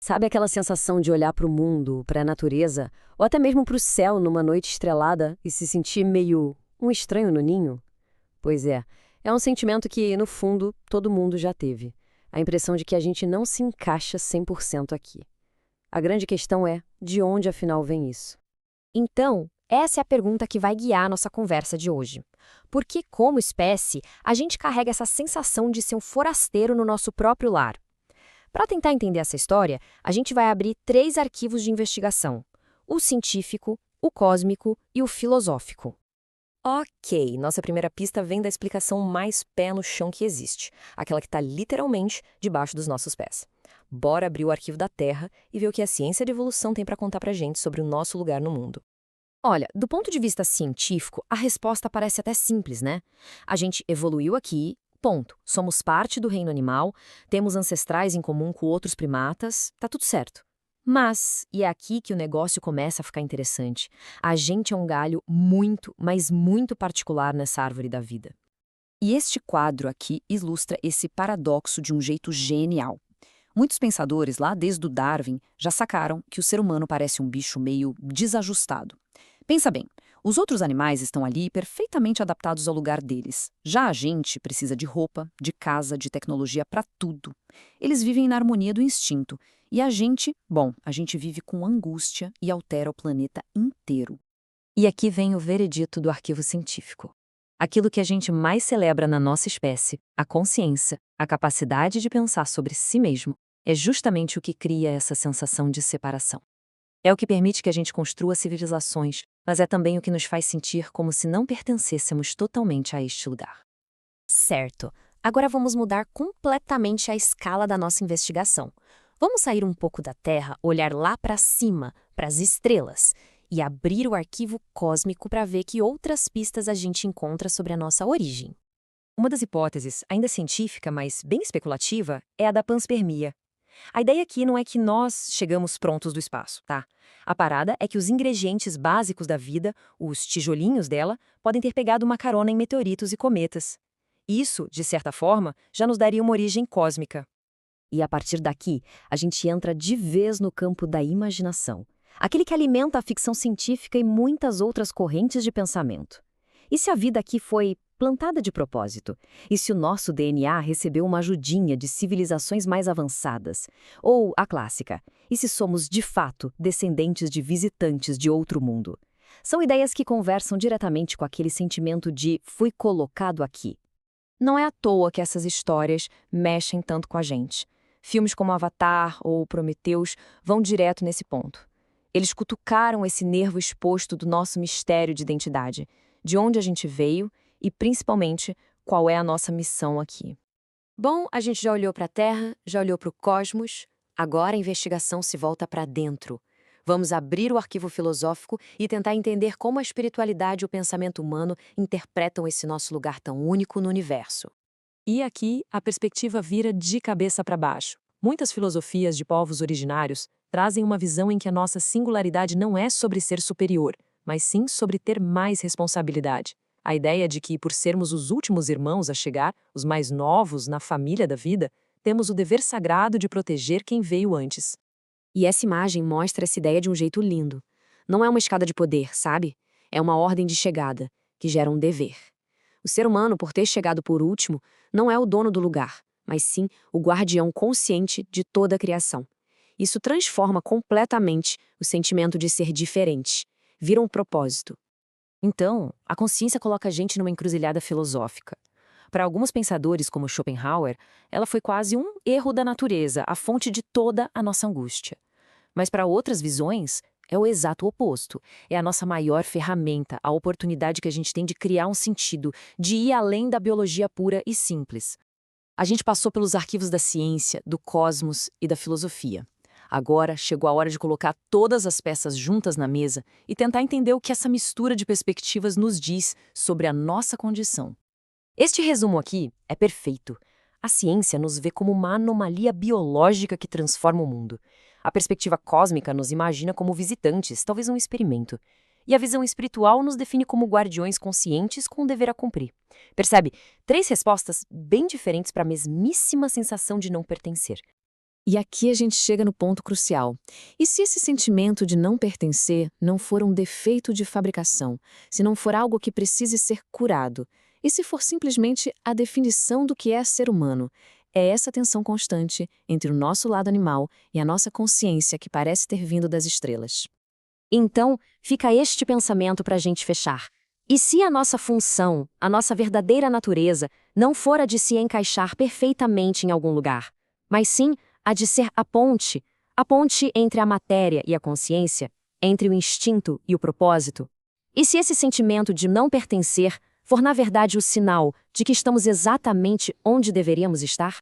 Sabe aquela sensação de olhar para o mundo, para a natureza, ou até mesmo para o céu numa noite estrelada e se sentir meio um estranho no ninho? Pois é um sentimento que, no fundo, todo mundo já teve. A impressão de que a gente não se encaixa 100% aqui. A grande questão é, de onde afinal vem isso? Então, essa é a pergunta que vai guiar a nossa conversa de hoje. Por que, como espécie, a gente carrega essa sensação de ser um forasteiro no nosso próprio lar? Para tentar entender essa história, a gente vai abrir 3 arquivos de investigação: o científico, o cósmico e o filosófico. Ok, nossa primeira pista vem da explicação mais pé no chão que existe, aquela que está literalmente debaixo dos nossos pés. Bora abrir o arquivo da Terra e ver o que a ciência de evolução tem para contar pra gente sobre o nosso lugar no mundo. Olha, do ponto de vista científico, a resposta parece até simples, né? A gente evoluiu aqui, ponto. Somos parte do reino animal, temos ancestrais em comum com outros primatas, tá tudo certo. Mas, e é aqui que o negócio começa a ficar interessante, a gente é um galho muito, mas muito particular nessa árvore da vida. E este quadro aqui ilustra esse paradoxo de um jeito genial. Muitos pensadores, lá desde o Darwin, já sacaram que o ser humano parece um bicho meio desajustado. Pensa bem, os outros animais estão ali perfeitamente adaptados ao lugar deles. Já a gente precisa de roupa, de casa, de tecnologia para tudo. Eles vivem na harmonia do instinto. E a gente, bom, a gente vive com angústia e altera o planeta inteiro. E aqui vem o veredito do arquivo científico. Aquilo que a gente mais celebra na nossa espécie, a consciência, a capacidade de pensar sobre si mesmo, é justamente o que cria essa sensação de separação. É o que permite que a gente construa civilizações, mas é também o que nos faz sentir como se não pertencêssemos totalmente a este lugar. Certo. Agora vamos mudar completamente a escala da nossa investigação. Vamos sair um pouco da Terra, olhar lá para cima, para as estrelas, e abrir o arquivo cósmico para ver que outras pistas a gente encontra sobre a nossa origem. Uma das hipóteses, ainda científica, mas bem especulativa, é a da panspermia. A ideia aqui não é que nós chegamos prontos do espaço, tá? A parada é que os ingredientes básicos da vida, os tijolinhos dela, podem ter pegado uma carona em meteoritos e cometas. Isso, de certa forma, já nos daria uma origem cósmica. E a partir daqui, a gente entra de vez no campo da imaginação. Aquele que alimenta a ficção científica e muitas outras correntes de pensamento. E se a vida aqui foi plantada de propósito? E se o nosso DNA recebeu uma ajudinha de civilizações mais avançadas? Ou a clássica, e se somos de fato descendentes de visitantes de outro mundo? São ideias que conversam diretamente com aquele sentimento de fui colocado aqui. Não é à toa que essas histórias mexem tanto com a gente. Filmes como Avatar ou Prometheus vão direto nesse ponto. Eles cutucaram esse nervo exposto do nosso mistério de identidade, de onde a gente veio e, principalmente, qual é a nossa missão aqui. Bom, a gente já olhou para a Terra, já olhou para o cosmos, agora a investigação se volta para dentro. Vamos abrir o arquivo filosófico e tentar entender como a espiritualidade e o pensamento humano interpretam esse nosso lugar tão único no universo. E aqui, a perspectiva vira de cabeça para baixo. Muitas filosofias de povos originários trazem uma visão em que a nossa singularidade não é sobre ser superior, mas sim sobre ter mais responsabilidade. A ideia de que, por sermos os últimos irmãos a chegar, os mais novos na família da vida, temos o dever sagrado de proteger quem veio antes. E essa imagem mostra essa ideia de um jeito lindo. Não é uma escada de poder, sabe? É uma ordem de chegada, que gera um dever. O ser humano, por ter chegado por último, não é o dono do lugar, mas sim o guardião consciente de toda a criação. Isso transforma completamente o sentimento de ser diferente. Vira um propósito. Então, a consciência coloca a gente numa encruzilhada filosófica. Para alguns pensadores, como Schopenhauer, ela foi quase um erro da natureza, a fonte de toda a nossa angústia. Mas para outras visões, é o exato oposto. É a nossa maior ferramenta, a oportunidade que a gente tem de criar um sentido, de ir além da biologia pura e simples. A gente passou pelos arquivos da ciência, do cosmos e da filosofia. Agora chegou a hora de colocar todas as peças juntas na mesa e tentar entender o que essa mistura de perspectivas nos diz sobre a nossa condição. Este resumo aqui é perfeito. A ciência nos vê como uma anomalia biológica que transforma o mundo. A perspectiva cósmica nos imagina como visitantes, talvez um experimento. E a visão espiritual nos define como guardiões conscientes com um dever a cumprir. Percebe? 3 respostas bem diferentes para a mesmíssima sensação de não pertencer. E aqui a gente chega no ponto crucial. E se esse sentimento de não pertencer não for um defeito de fabricação, se não for algo que precise ser curado, e se for simplesmente a definição do que é ser humano? É essa tensão constante entre o nosso lado animal e a nossa consciência que parece ter vindo das estrelas. Então, fica este pensamento para a gente fechar. E se a nossa função, a nossa verdadeira natureza, não for a de se encaixar perfeitamente em algum lugar, mas sim a de ser a ponte entre a matéria e a consciência, entre o instinto e o propósito? E se esse sentimento de não pertencer for, na verdade, o sinal de que estamos exatamente onde deveríamos estar?